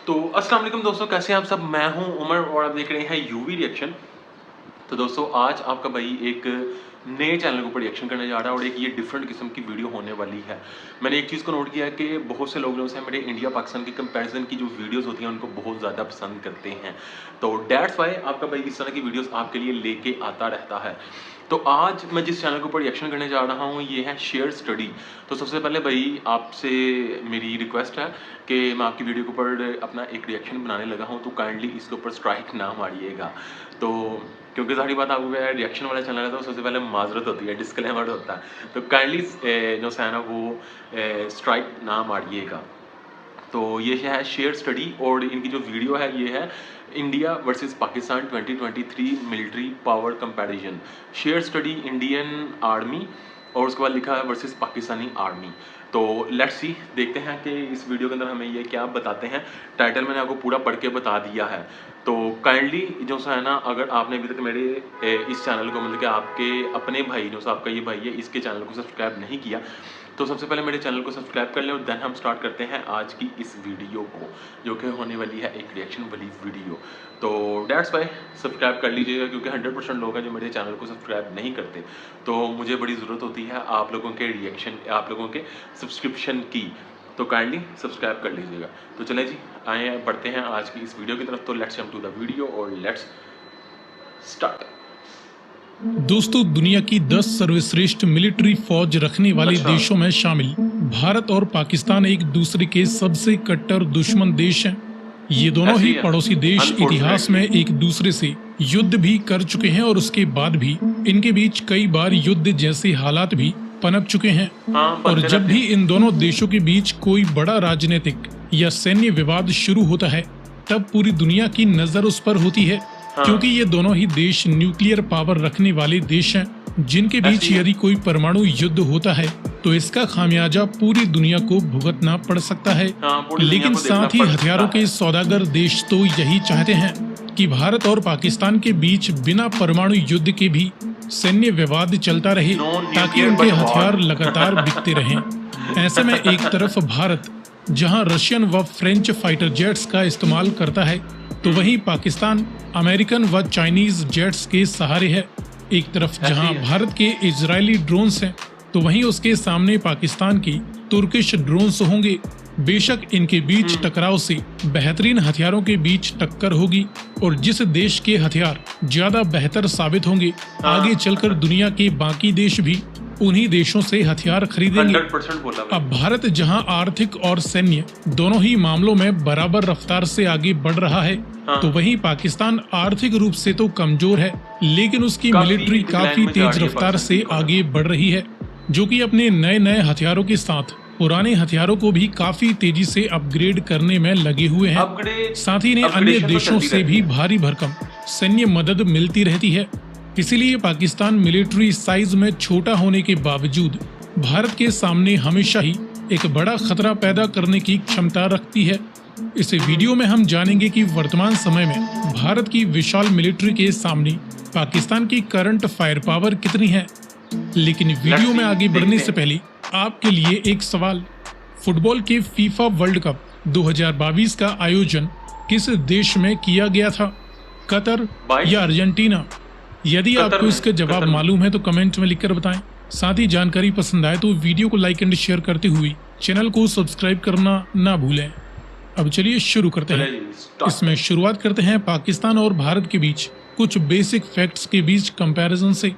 तो अस्सलाम वालेकुम दोस्तों, कैसे हैं आप सब। मैं हूं उमर और आप देख रहे हैं यूवी रिएक्शन। तो दोस्तों आज आपका भाई एक नए चैनल के ऊपर रिएक्शन करने जा रहा है और एक ये डिफरेंट किस्म की वीडियो होने वाली है। मैंने एक चीज़ को नोट किया है कि बहुत से लोग से मेरे इंडिया पाकिस्तान की कंपैरिजन की जो वीडियोस होती हैं उनको बहुत ज़्यादा पसंद करते हैं। तो डेट्स वाई आपका भाई इस तरह की वीडियोस आपके लिए लेके आता रहता है। तो आज मैं जिस चैनल के ऊपर रिएक्शन करने जा रहा हूँ ये है शेयर स्टडी। तो सबसे पहले भाई आपसे मेरी रिक्वेस्ट है कि मैं आपकी वीडियो के ऊपर अपना एक रिएक्शन बनाने लगा हूँ, तो काइंडली इसके ऊपर स्ट्राइक ना मारिएगा। तो क्योंकि सारी बात आपको रिएक्शन वाला चैनल है तो सबसे पहले माजरत होती है, डिस्क्लेमर होता है। तो काइंडली जो है ना वो स्ट्राइक ना मारिएगा। तो ये है शेयर स्टडी और इनकी जो वीडियो है ये है India versus Pakistan 2023 military power comparison. Share study Indian army और उसके बाद लिखा है वर्सेस पाकिस्तानी आर्मी। तो लेट्स सी, देखते हैं कि इस वीडियो के अंदर हमें ये क्या बताते हैं। टाइटल मैंने आपको पूरा पढ़ के बता दिया है। तो काइंडली जो है ना, अगर आपने अभी तक मेरे इस चैनल को मतलब कि आपके अपने भाई जो आपका ये भाई है इसके चैनल को सब्सक्राइब नहीं किया तो सबसे पहले मेरे चैनल को सब्सक्राइब कर लें और देन हम स्टार्ट करते हैं आज की इस वीडियो को, जो कि होने वाली है एक रिएक्शन वाली वीडियो। तो डेट्स वाई सब्सक्राइब कर लीजिएगा क्योंकि 100% लोग हैं जो मेरे चैनल को सब्सक्राइब नहीं करते। तो मुझे बड़ी ज़रूरत होती है आप लोगों के रिएक्शन, आप लोगों के सब्सक्रिप्शन की। तो काइंडली सब्सक्राइब कर लीजिएगा। तो चलें जी, आए बढ़ते हैं आज की इस वीडियो की तरफ। तो let's come to the video और लेट्स स्टार्ट। दोस्तों, दुनिया की 10 सर्वश्रेष्ठ मिलिट्री फौज रखने वाले देशों में शामिल भारत और पाकिस्तान एक दूसरे के सबसे कट्टर दुश्मन देश हैं। ये दोनों ही पड़ोसी देश इतिहास में एक दूसरे से युद्ध भी कर चुके हैं और उसके बाद भी इनके बीच कई बार युद्ध जैसे हालात भी पनप चुके हैं। और जब भी इन दोनों देशों के बीच कोई बड़ा राजनीतिक या सैन्य विवाद शुरू होता है तब पूरी दुनिया की नजर उस पर होती है, क्योंकि ये दोनों ही देश न्यूक्लियर पावर रखने वाले देश हैं, जिनके बीच यदि कोई परमाणु युद्ध होता है तो इसका खामियाजा पूरी दुनिया को भुगतना पड़ सकता है। लेकिन साथ ही हथियारों के सौदागर देश तो यही चाहते हैं कि भारत और पाकिस्तान के बीच बिना परमाणु युद्ध के भी सैन्य विवाद चलता रहे ताकि उनके हथियार लगातार बिकते रहें। ऐसे में एक तरफ भारत जहां रशियन व फ्रेंच फाइटर जेट्स का इस्तेमाल करता है तो वहीं पाकिस्तान अमेरिकन व चाइनीज जेट्स के सहारे है। एक तरफ जहां भारत के इजरायली ड्रोन्स हैं तो वहीं उसके सामने पाकिस्तान की तुर्किश ड्रोन्स होंगे। बेशक इनके बीच टकराव से बेहतरीन हथियारों के बीच टक्कर होगी और जिस देश के हथियार ज्यादा बेहतर साबित होंगे आगे चलकर दुनिया के बाकी देश भी उन्हीं देशों से हथियार खरीदेंगे। अब भारत जहां आर्थिक और सैन्य दोनों ही मामलों में बराबर रफ्तार से आगे बढ़ रहा है तो वहीं पाकिस्तान आर्थिक रूप से तो कमजोर है लेकिन उसकी मिलिट्री काफी तेज रफ्तार से आगे बढ़ रही है, जो कि अपने नए नए हथियारों के साथ पुराने हथियारों को भी काफी तेजी से अपग्रेड करने में लगे हुए हैं। साथ ही इन्हें अन्य देशों से भी भारी भरकम सैन्य मदद मिलती रहती है। इसीलिए पाकिस्तान मिलिट्री साइज में छोटा होने के बावजूद भारत के सामने हमेशा ही एक बड़ा खतरा पैदा करने की क्षमता रखती है। इस वीडियो में हम जानेंगे कि वर्तमान समय में भारत की विशाल मिलिट्री के सामने पाकिस्तान की करंट फायर पावर कितनी है। लेकिन वीडियो में आगे बढ़ने से पहले आपके लिए एक सवाल। फुटबॉल के फीफा वर्ल्ड कप 2022 का आयोजन किस देश में किया गया था, कतर या अर्जेंटीना? यदि आपको इसका जवाब मालूम है तो कमेंट में लिखकर बताएं। साथ ही जानकारी पसंद आए तो वीडियो को लाइक एंड शेयर करते हुए चैनल को सब्सक्राइब करना ना भूलें। अब चलिए शुरू करते हैं। इसमें शुरुआत करते हैं पाकिस्तान और भारत के बीच कुछ बेसिक फैक्ट्स के बीच कंपैरिजन से।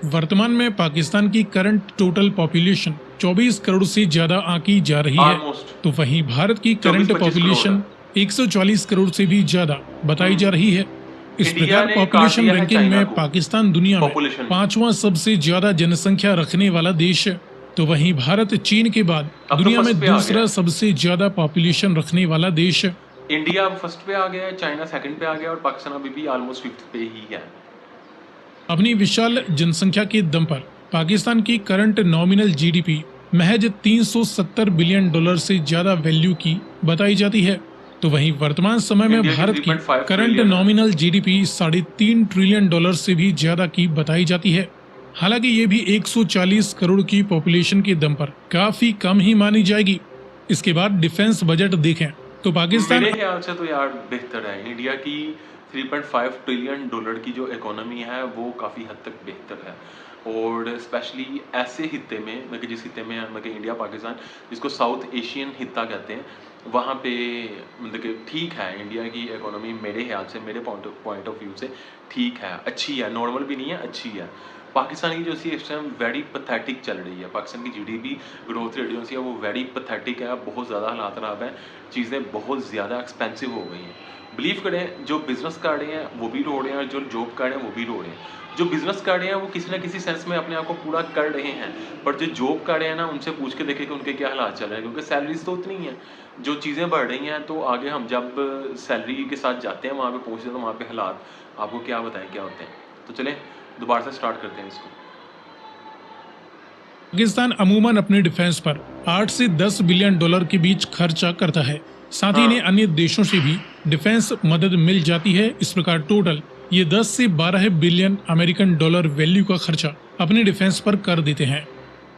वर्तमान में पाकिस्तान की करंट टोटल पॉपुलेशन 24 करोड़ से ज्यादा आंकी जा रही है, तो वहीं भारत की करंट पॉपुलेशन 140 करोड़ से भी ज्यादा बताई जा रही है। इस प्रकार पॉपुलेशन रैंकिंग में पाकिस्तान दुनिया में 5वां सबसे ज्यादा जनसंख्या रखने वाला देश है, तो वहीं भारत चीन के बाद दुनिया में दूसरा सबसे ज्यादा पॉपुलेशन रखने वाला देश है। इंडिया फर्स्ट पे आ गया है, चाइना सेकंड पे आ गया और पाकिस्तान अभी भी ऑलमोस्ट फिफ्थ पे ही है। अपनी विशाल जनसंख्या के दम पर पाकिस्तान की करंट नॉमिनल जीडीपी महज $370 बिलियन से ज्यादा वैल्यू की बताई जाती है, तो वहीं वर्तमान समय में भारत की करंट नॉमिनल जीडीपी $3.5 ट्रिलियन से भी ज्यादा की बताई जाती है। हालांकि ये भी 140 करोड़ की पॉपुलेशन के दम पर काफी कम ही मानी जाएगी। इसके बाद डिफेंस बजट देखें तो पाकिस्तान मेरे ख्याल से तो यार बेहतर है। इंडिया की 3.5 ट्रिलियन डॉलर की जो इकोनॉमी है वो काफ़ी हद तक बेहतर है, और स्पेशली ऐसे हिस्से में मतलब कि जिस हिस्से में मतलब इंडिया पाकिस्तान जिसको साउथ एशियन हिस्सा कहते हैं, वहाँ पे मतलब कि ठीक है इंडिया की इकोनॉमी मेरे ख्याल से, मेरे पॉइंट ऑफ व्यू से ठीक है, अच्छी है, नॉर्मल भी नहीं है, अच्छी है। पाकिस्तान की जो सी इस टाइम वेरी पथेटिक चल रही है। पाकिस्तान की जीडीपी ग्रोथ रेट जो सी है वो वेरी पथेटिक है, बहुत ज़्यादा हालात ख़राब है, चीज़ें बहुत ज़्यादा एक्सपेंसिव हो गई हैं। बिलीव करें, जो बिज़नेस कर रहे हैं वो भी रो रहे हैं, और जो जॉब कर रहे हैं वो भी रो रहे हैं। जो बिज़नेस कर रहे हैं वो किसी ना किसी सेंस में अपने आप को पूरा कर रहे हैं, पर जो जॉब कर रहे हैं ना, उनसे पूछ के देखें कि उनके क्या हालात चल रहे हैं, क्योंकि सैलरीज तो उतनी हैं, जो चीज़ें बढ़ रही हैं, तो आगे हम जब सैलरी के साथ जाते हैं वहाँ पे पहुँचते हैं तो वहाँ पे हालात आपको क्या बताएं क्या होते हैं। तो चलें दोबारा से स्टार्ट करते हैं इसको। पाकिस्तान अमूमन अपने डिफेंस पर 8 से 10 बिलियन डॉलर के बीच खर्चा करता है। साथ ही इन्हें अन्य देशों से भी डिफेंस मदद मिल जाती है। इस प्रकार टोटल ये 10 से 12 बिलियन अमेरिकन डॉलर वैल्यू का खर्चा अपने डिफेंस पर कर देते हैं।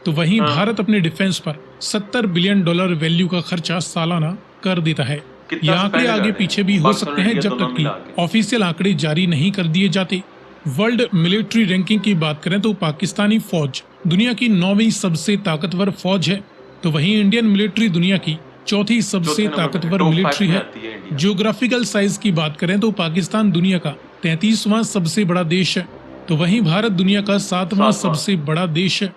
तो वहीं भारत अपने डिफेंस पर 70 बिलियन डॉलर वैल्यू का खर्चा सालाना कर देता है। ये आंकड़े आगे पीछे भी हो सकते हैं जब तक कि ऑफिशियल आंकड़े जारी नहीं कर दिए जाते। वर्ल्ड मिलिट्री रैंकिंग की बात करें तो पाकिस्तानी फौज दुनिया की 9वीं सबसे ताकतवर फौज है, तो वहीं इंडियन मिलिट्री दुनिया की चौथी सबसे ताकतवर मिलिट्री है। जियोग्राफिकल साइज की बात करें तो पाकिस्तान दुनिया का 33वां सबसे बड़ा देश है, तो वहीं भारत दुनिया का 7वां सबसे बड़ा देश है।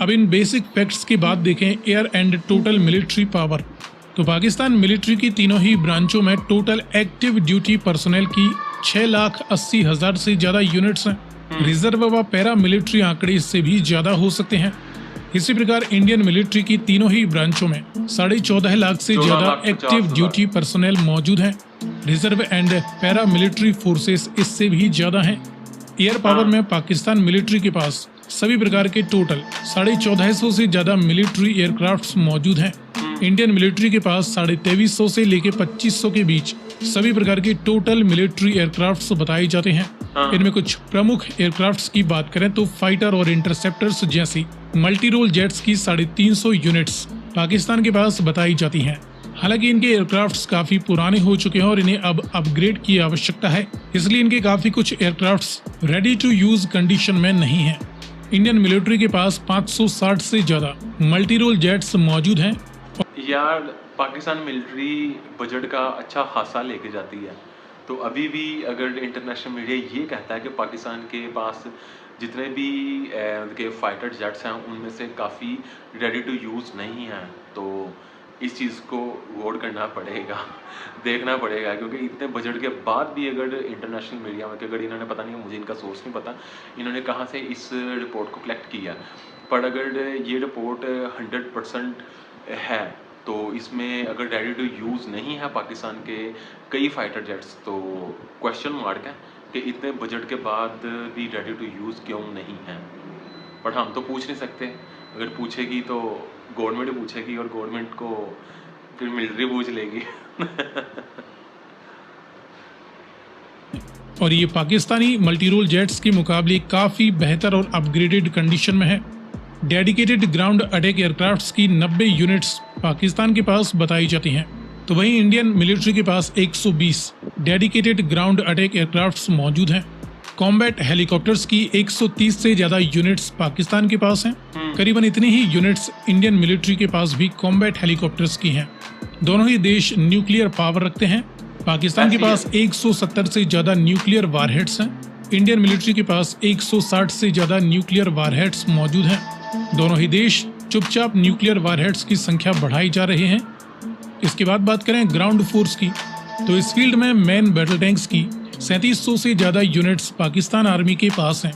अब इन बेसिक फैक्ट्स की बात देखें air and total military power, तो पाकिस्तान मिलिट्री की तीनों ही ब्रांचों में टोटल एक्टिव ड्यूटी पर्सनल की 6,80,000 से ज्यादा यूनिट्स हैं। रिजर्व व पैरा मिलिट्री आंकड़े इससे भी ज्यादा हो सकते हैं। इसी प्रकार इंडियन मिलिट्री की तीनों ही ब्रांचों में 14.5 लाख से ज्यादा एक्टिव ड्यूटी पर्सनल मौजूद हैं। Reserve and para military forces इससे भी ज्यादा हैं। एयर पावर में पाकिस्तान मिलिट्री के पास सभी प्रकार के टोटल 1450 से ज्यादा मिलिट्री एयरक्राफ्ट्स मौजूद हैं। इंडियन मिलिट्री के पास 2350 से लेकर 2500 के बीच सभी प्रकार के टोटल मिलिट्री एयरक्राफ्ट्स बताए जाते हैं। इनमें कुछ प्रमुख एयरक्राफ्ट्स की बात करें तो फाइटर और इंटरसेप्टर्स जैसी मल्टी रोल जेट्स की 350 यूनिट्स पाकिस्तान के पास बताई जाती हैं। हालांकि इनके एयरक्राफ्ट्स काफी पुराने हो चुके हैं और इन्हें अब अपग्रेड की आवश्यकता है, इसलिए इनके काफी कुछ aircrafts ready to use condition में नहीं है। इंडियन मिलिट्री के पास 560 से ज्यादा मल्टी रोल जेट्स मौजूद हैं। यार पाकिस्तान मिलिट्री बजट का अच्छा खासा लेके जाती है, तो अभी भी अगर इंटरनेशनल मीडिया ये कहता है कि पाकिस्तान के पास जितने भी के फाइटर जेट्स हैं उनमें से काफ़ी रेडी टू यूज़ नहीं हैं, तो इस चीज़ को गौर करना पड़ेगा, देखना पड़ेगा, क्योंकि इतने बजट के बाद भी अगर इंटरनेशनल मीडिया में अगर इन्होंने, पता नहीं मुझे इनका सोर्स नहीं पता, इन्होंने कहाँ से इस रिपोर्ट को कलेक्ट किया, पर अगर ये रिपोर्ट 100% है तो इसमें अगर रेडी टू यूज़ नहीं है पाकिस्तान के कई फाइटर जेट्स, तो क्वेश्चन मार्क है कि इतने बजट के बाद भी रेडी टू यूज़ क्यों नहीं है। बट हम तो पूछ नहीं सकते, अगर पूछेगी तो गवर्नमेंट ही पूछेगी और गवर्नमेंट को फिर मिलिट्री पूछ लेगी। और ये पाकिस्तानी मल्टी रोल जेट्स के मुकाबले काफी बेहतर और अपग्रेडेड कंडीशन में है। डेडिकेटेड ग्राउंड अटैक एयरक्राफ्ट्स की 90 यूनिट्स पाकिस्तान के पास बताई जाती हैं, तो वहीं इंडियन मिलिट्री के पास 120 डेडिकेटेड ग्राउंड अटैक एयरक्राफ्ट्स मौजूद हैं। कॉम्बैट हेलीकॉप्टर्स की 130 से ज्यादा यूनिट्स पाकिस्तान के पास हैं। करीबन इतनी ही यूनिट्स इंडियन मिलिट्री के पास भी कॉम्बैट हेलीकॉप्टर्स की हैं। दोनों ही देश न्यूक्लियर पावर रखते हैं। पाकिस्तान के पास 170 से ज्यादा न्यूक्लियर वारहेड्स हैं। इंडियन मिलिट्री के पास 160 से ज्यादा न्यूक्लियर वारहेड्स मौजूद हैं। दोनों ही देश चुपचाप न्यूक्लियर वारहेड्स की संख्या बढ़ाई जा रहे हैं। इसके बाद बात करें ग्राउंड फोर्स की, तो इस फील्ड में मैन बैटल टैंक्स की 3700 से ज्यादा यूनिट्स पाकिस्तान आर्मी के पास हैं।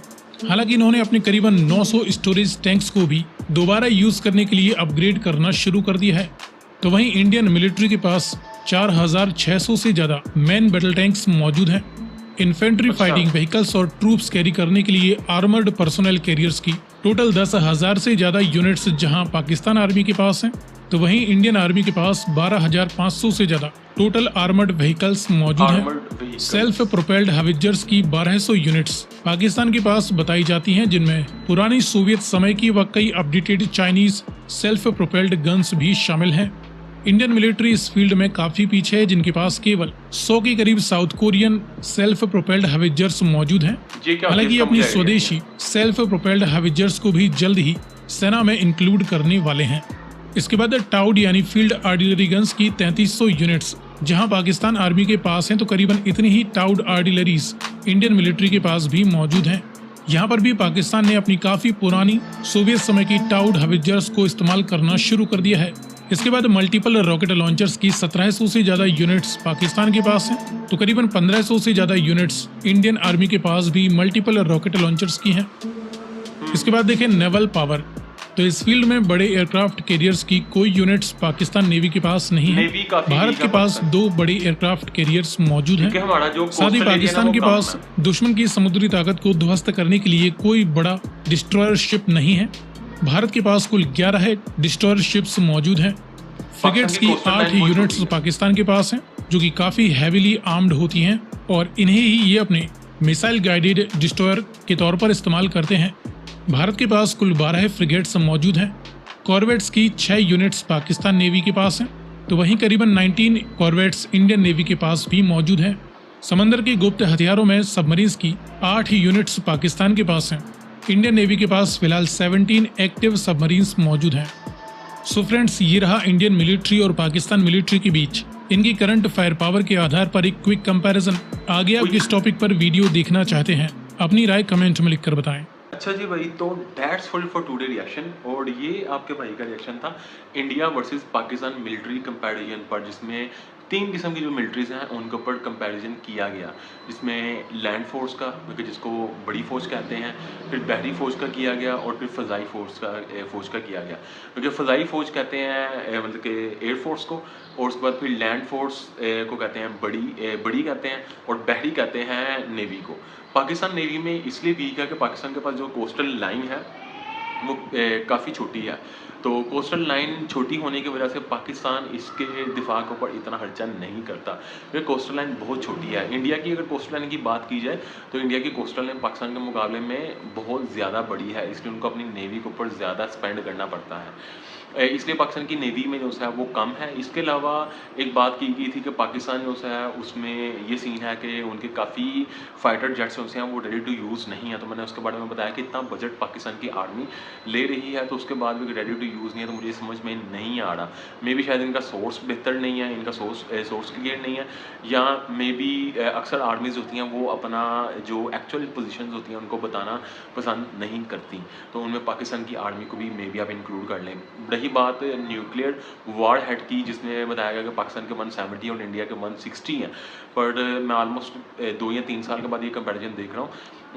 हालांकि इन्होंने अपने करीबन 900 स्टोरेज टैंक्स को भी दोबारा यूज करने के लिए अपग्रेड करना शुरू कर दिया है। तो वहीं इंडियन मिलिट्री के पास 4600 से ज्यादा मैन बैटल टैंक्स मौजूद हैं। इन्फेंट्री फाइटिंग व्हीकल्स और ट्रूप्स कैरी करने के लिए आर्मर्ड पर्सनल कैरियर्स की टोटल 10,000 से ज्यादा यूनिट्स जहां पाकिस्तान आर्मी के पास हैं, तो वहीं इंडियन आर्मी के पास 12,500 से ज्यादा टोटल आर्मर्ड व्हीकल्स मौजूद हैं। सेल्फ प्रोपेल्ड हाविजर्स की 1200 यूनिट्स पाकिस्तान के पास बताई जाती हैं, जिनमें पुरानी सोवियत समय की व कई updated Chinese self propelled guns भी शामिल हैं। इंडियन मिलिट्री इस फील्ड में काफी पीछे है, जिनके पास केवल 100 के करीब साउथ कोरियन सेल्फ प्रोपेल्ड हाविजर्स मौजूद हैं। ये क्या हालांकि इसका अपनी मुझे idea नहीं स्वदेशी सेल्फ प्रोपेल्ड हाविजर्स को भी जल्द ही सेना में इंक्लूड करने वाले हैं। इसके बाद टाउड यानी फील्ड आर्टिलरी गन्स की 3300 यूनिट्स जहां पाकिस्तान आर्मी के पास हैं, तो करीबन इतनी ही टाउड आर्टिलरीज इंडियन मिलिट्री के पास भी मौजूद हैं। यहाँ पर भी पाकिस्तान ने अपनी काफी पुरानी सोवियत समय की टाउड हाविजर्स को इस्तेमाल करना शुरू कर दिया है। इसके बाद मल्टीपल रॉकेट लॉन्चर्स की 1700 से ज्यादा यूनिट्स पाकिस्तान के पास हैं, तो करीबन 1500 से ज्यादा यूनिट्स इंडियन आर्मी के पास भी मल्टीपल रॉकेट लॉन्चर्स की हैं। इसके बाद देखें नेवल पावर, तो इस फील्ड में बड़े एयरक्राफ्ट कैरियर्स की कोई यूनिट्स पाकिस्तान नेवी के पास नहीं है। नेवी काफी भारत वीक के है पास पाकिस्तान। 2 बड़े एयरक्राफ्ट कैरियर्स मौजूद क्योंकि हैं। हमारा जो साथ ही coastal area पाकिस्तान है, के वो कम पास है। दुश्मन की समुद्री ताकत को ध्वस्त करने के लिए कोई बड़ा डिस्ट्रॉयर शिप नहीं है। भारत के पास कुल 11 डिस्ट्रॉयर शिप्स मौजूद हैं। फ्रिगेट्स की coastal 8 line बहुत यूनिट्स छोटी है। पाकिस्तान के पास हैं, जो कि काफी हैवीली आर्म्ड होती हैं और इन्हें ही ये अपने मिसाइल गाइडेड डिस्ट्रॉयर के तौर पर इस्तेमाल करते हैं। भारत के पास कुल 12 फ्रिगेट्स मौजूद हैं। कॉर्वेट्स की 6 यूनिट्स पाकिस्तान नेवी के पास हैं, तो वहीं करीबन 19 कॉर्वेट्स इंडियन नेवी के पास भी मौजूद हैं। समंदर के गुप्त हथियारों में सबमरीन्स की 8 यूनिट्स पाकिस्तान के पास हैं। इंडियन नेवी के पास फिलहाल 17 एक्टिव सबमरीन्स मौजूद हैं। सो फ्रेंड्स, ये रहा इंडियन मिलिट्री और पाकिस्तान मिलिट्री के बीच इनकी करंट फायर पावर के आधार पर एक क्विक कंपैरिजन। आगे आप किस टॉपिक पर वीडियो देखना चाहते हैं, अपनी राय कमेंट में लिखकर बताएं। अच्छा जी भाई, तो दैट्स फॉर टुडे रिएक्शन। और ये आपके भाई का रिएक्शन था India versus Pakistan military comparison पर, जिसमें 3 किस्म की जो मिलिट्रीज हैं उनके ऊपर कंपैरिजन किया गया, जिसमें लैंड फोर्स का, जिसको बड़ी फौज कहते हैं, फिर बहरी फौज का किया गया और फिर फ़ज़ाई फौज का किया गया। क्योंकि फ़ज़ाई फौज कहते हैं मतलब कि एयरफोर्स को, और उसके बाद फिर लैंड फोर्स को कहते हैं बड़ी कहते हैं, और बहरी कहते हैं नेवी को। पाकिस्तान नेवी में इसलिए वीक है कि पाकिस्तान के पास जो कोस्टल लाइन है वो काफ़ी छोटी है। तो कोस्टल लाइन छोटी होने की वजह से पाकिस्तान इसके दिफा के ऊपर इतना खर्चा नहीं करता, क्योंकि कोस्टल लाइन बहुत छोटी है। इंडिया की अगर कोस्टल लाइन की बात की जाए तो इंडिया की कोस्टल लाइन पाकिस्तान के मुकाबले में बहुत ज़्यादा बड़ी है, इसलिए उनको अपनी नेवी के ऊपर ज़्यादा स्पेंड करना पड़ता है। इसलिए पाकिस्तान की नेवी में जो है वो कम है। इसके अलावा एक बात की गई थी कि पाकिस्तान जो है उसमें ये सीन है कि उनके काफ़ी फाइटर जेट्स जो हैं वो रेडी टू यूज़ नहीं है। तो मैंने उसके बारे में बताया कि इतना बजट पाकिस्तान की आर्मी ले रही है, तो उसके बाद भी रेडी टू यूज़ नहीं है, तो मुझे समझ में नहीं आ रहा। मे बी शायद इनका सोर्स बेहतर नहीं है, इनका सोर्स क्लियर नहीं है, या मे बी अक्सर आर्मीज़ होती हैं वो अपना जो एक्चुअल पोजीशंस होती हैं उनको बताना पसंद नहीं करती, तो उनमें पाकिस्तान की आर्मी को भी मे बी आप इंक्लूड कर लें। रही बात न्यूक्लियर वार हेड की, जिसमें बताया गया कि पाकिस्तान के 170 और इंडिया के 160 हैं, पर मैं ऑलमोस्ट 2 या 3 साल के बाद ये कंपैरिजन देख रहा हूँ।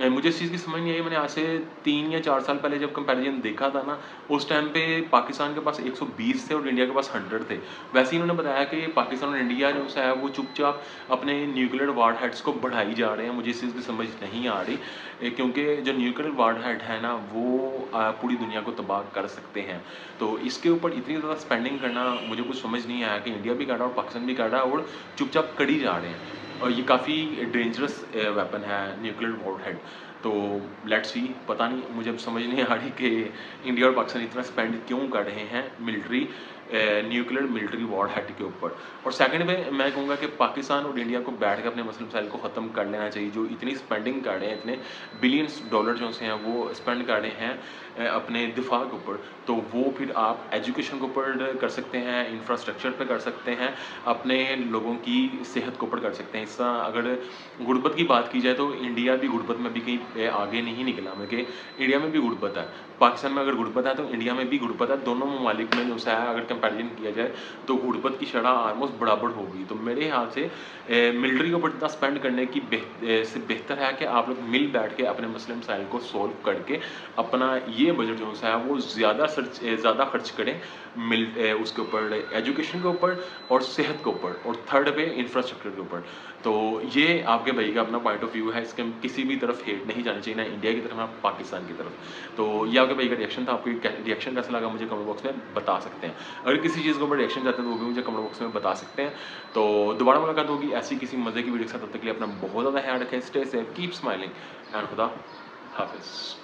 मुझे इस चीज़ की समझ नहीं आई। मैंने आज से 3 या 4 साल पहले जब कंपैरिजन देखा था ना, उस टाइम पे पाकिस्तान के पास 120 थे और इंडिया के पास 100 थे। वैसे ही उन्होंने बताया कि पाकिस्तान और इंडिया जो है वो चुपचाप अपने न्यूक्लियर वार हेड्स को बढ़ाई जा रहे हैं। मुझे इस चीज़ की समझ नहीं आ रही, क्योंकि जो न्यूक्लियर वार हेड है ना वो पूरी दुनिया को तबाह कर सकते हैं। तो इसके ऊपर इतनी ज़्यादा स्पेंडिंग करना मुझे कुछ समझ नहीं आया कि इंडिया भी कर रहा है और पाकिस्तान भी कर रहा है और चुपचाप करी जा रहे हैं। और ये काफ़ी डेंजरस वेपन है न्यूक्लियर वार हेड। तो लेट्स सी, पता नहीं, मुझे अब समझ नहीं आ रही कि इंडिया और पाकिस्तान इतना स्पेंड क्यों कर रहे हैं न्यूक्लियर मिलिट्री वार हेड के ऊपर। और सेकंड में मैं कहूँगा कि पाकिस्तान और इंडिया को बैठ के अपने मसले मसाइल को ख़त्म कर लेना चाहिए। जो इतनी स्पेंडिंग कर रहे हैं, इतने बिलियंस डॉलर जो से हैं वो स्पेंड कर रहे हैं अपने दिफा के ऊपर, तो वो फिर आप एजुकेशन के ऊपर कर सकते हैं, इंफ्रास्ट्रक्चर पे कर सकते हैं, अपने लोगों की सेहत के ऊपर कर सकते हैं। इसका अगर गुर्बत की बात की जाए तो इंडिया भी गुर्बत में भी कहीं आगे नहीं निकला। मैं कि इंडिया में भी गुर्बत है, पाकिस्तान में अगर गुर्बत है तो इंडिया में भी गुर्बत है। दोनों ममालिक में जो है अगर कंपैरिजन किया जाए तो गुर्बत की शरह ऑलमोस्ट बराबर होगी। तो मेरे ख्याल से मिलिट्री के ऊपर इतना स्पेंड करने की से बेहतर है कि आप लोग मिल बैठ के अपने मसले मसाइल को सोल्व करके अपना ये बजट जो है वो ज़्यादा खर्च करें उसके ऊपर, एजुकेशन के ऊपर और सेहत के ऊपर, और थर्ड पे इंफ्रास्ट्रक्चर के ऊपर। तो ये आपके भाई का अपना पॉइंट ऑफ व्यू है, इसके किसी भी तरफ हेट नहीं जाना चाहिए, ना इंडिया की तरफ ना पाकिस्तान की तरफ। तो ये आपके भाई का रिएक्शन था। आपको रिएक्शन कैसा लगा मुझे कमेंट बॉक्स में बता सकते हैं। अगर किसी चीज़ के ऊपर रिएक्शन चाहते हैं तो वो भी मुझे कमेंट बॉक्स में बता सकते हैं। तो दोबारा मुलाकात होगी ऐसी किसी मज़े की वीडियो के साथ। तब तक के लिए अपना बहुत ज़्यादा ख्याल रखें। Stay safe, keep smiling and खुदा हाफिज़।